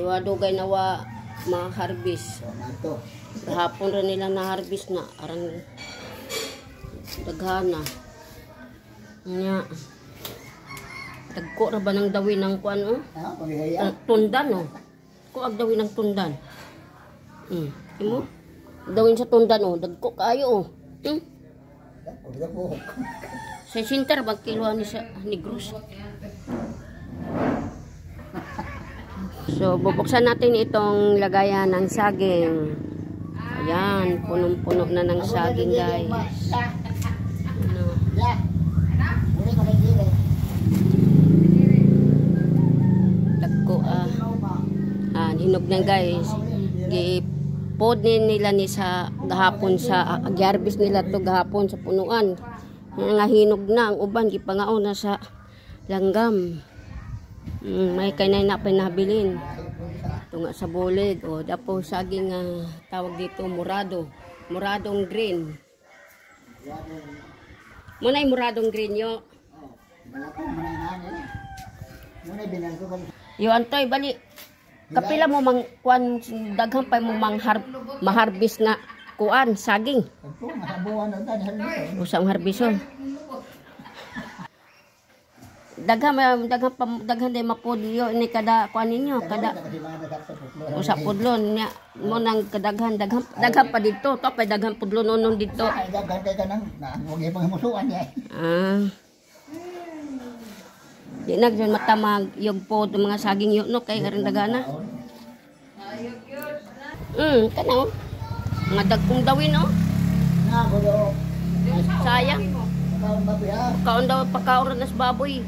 Aywa dugay nawa ma-harvest. Hapon rin nila na-harvest na. Arang daghana. Nya. Dagko ra ba ng dawi ng kuan oh? Tundan oh. Kuag dawi ng tundan. Imo? Dawin sa tundan oh, dagko kaayo oh. Sa center bag kiluan ni sa Negros. So, bubuksan natin itong lagayan ng saging. Ayan, punong-puno na ng saging, guys. Ano? Dagko, hinog na, guys. Gipod nila ni sa gahapon sa gyarbis nila to gahapon sa punuan. Nga hinog na, ang uban, gipangaon na sa langgam. May kainay na pinabilin. Ito nga sa bulig. O, dapo saging tawag dito murado. Muradong green. Muna yung muradong green yo. Yo antoy bali. Kapila mo mang kuan daghang pa mo mang maharbis nga kuan saging. Usang harbison. Daghan day mapudyo ni kada kuan ninyo kada usa pudlon nya mo nang kadaghan daghan pa dito to pa daghan pudlon nonon dito di na gyud matamag yung pod mga saging yo no kay aron dagana kana nga dagkong dawin no sayang kaon daw pakaoran nas baboy.